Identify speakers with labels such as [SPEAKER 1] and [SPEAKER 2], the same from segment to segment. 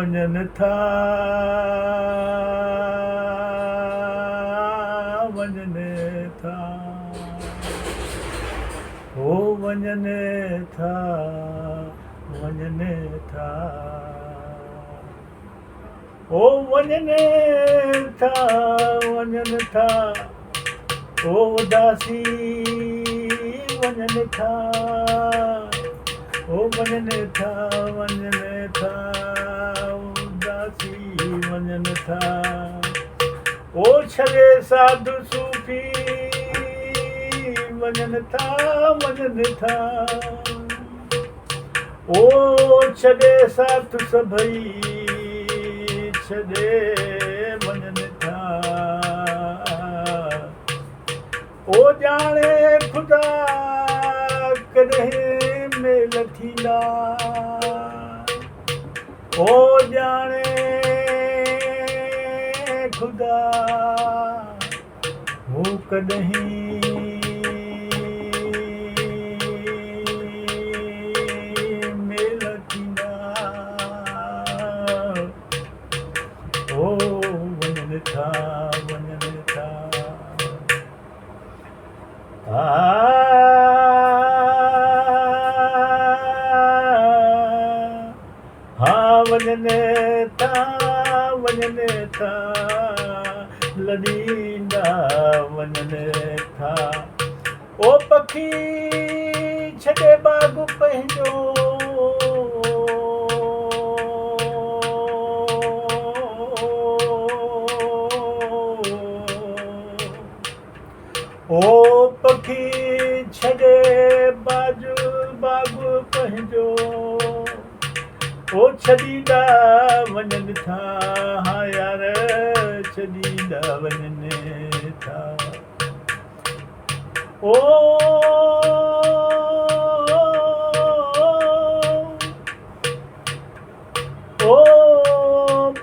[SPEAKER 1] वञनि था वञनि था हो वञनि था वञनि था हो वञनि था वञनि था हो उदासी वञनि था हो वञनि था वञनि था उदासी वञनि था ओ छॾे साधु सूफ़ी वञनि था वञनि था ओ छॾे साधु सभई छॾे वञनि था ओ ॼाणे ख़ुदा कॾहिं मेल थींदा ओ ॼाणे ख़ुदा हू कॾहिं मेल थींदा ओ वञनि था वञनि था वञनि था वञनि था लॾींदा वञनि था ओ पखी छॾे बाग़ पंहिंजो ओ पखी छॾे बाग़ पंहिंजो ओ छॾींदा वञनि था हा यार छॾींदा वञनि था ओ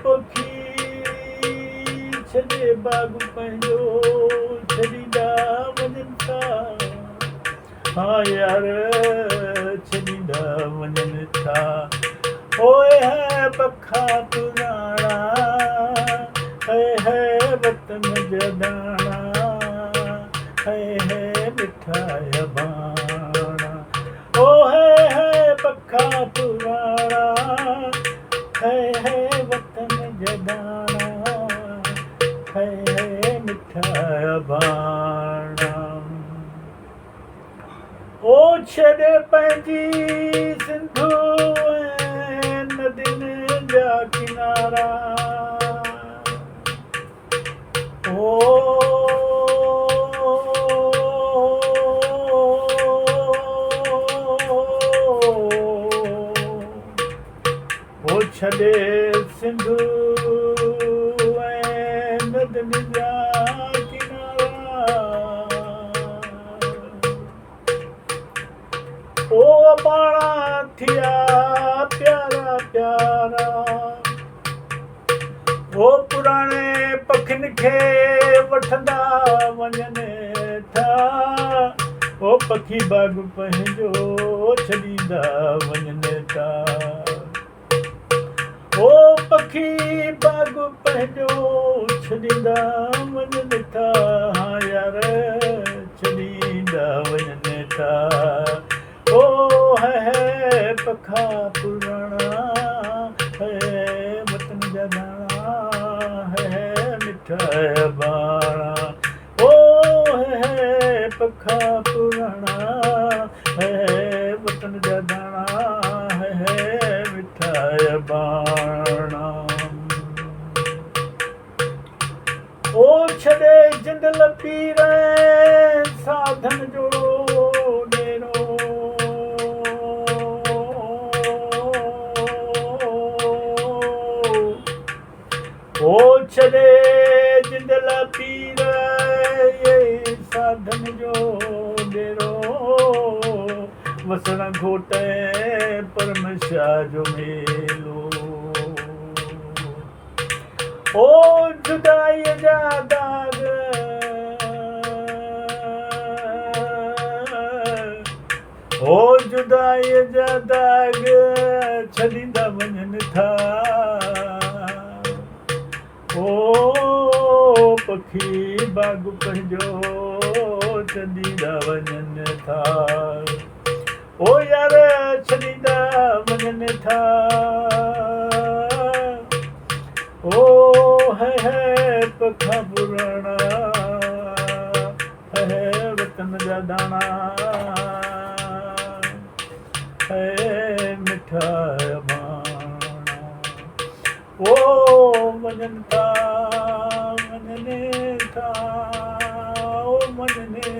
[SPEAKER 1] पखी छॾे बाग़ पंहिंजो छॾींदा वञनि था हा यार छॾींदा वञनि था ओए है पखा पुराणा है वतन जदाना है मिठाया बाणा ओ है पखा पुराणा है वतन जदाना है मिठाया बाणा ओ छॾे पंहिंजी सिंधू नदियुनि जा किनारा ओ छॾे सिंधू ऐं नदियुनि जा किनारा ओ पाणा थिया प्यारा प्यारा ओ पुराणे पखियुनि खे वठंदा वञनि था ओ पखी बाग़ पंहिंजो छॾींदा वञनि था ओ पखी बाग़ पंहिंजो छॾींदा वञनि था हा यार छॾींदा वञनि था ओ है पखा पुराणा है वतन जा दाणा है मिठाया बाणा ओ है पखा पुराणा है वतन जा दाणा है मिठाया बाणा ओ छॾे जिंदल पीर साधन जो डेरो वसण घोटे परमशा जो मेलो ओ जुदाई जा दाग ओ जुदाई जा दाग छॾींदा वञनि था ओ पखी बाग पंहिंजो छॾींदा वञनि था ओ यार छॾींदा वञनि था ओ है पखा पुराणा है वतन जा दाणा है मिठा बाणा ओ वञनि था ओ वञनि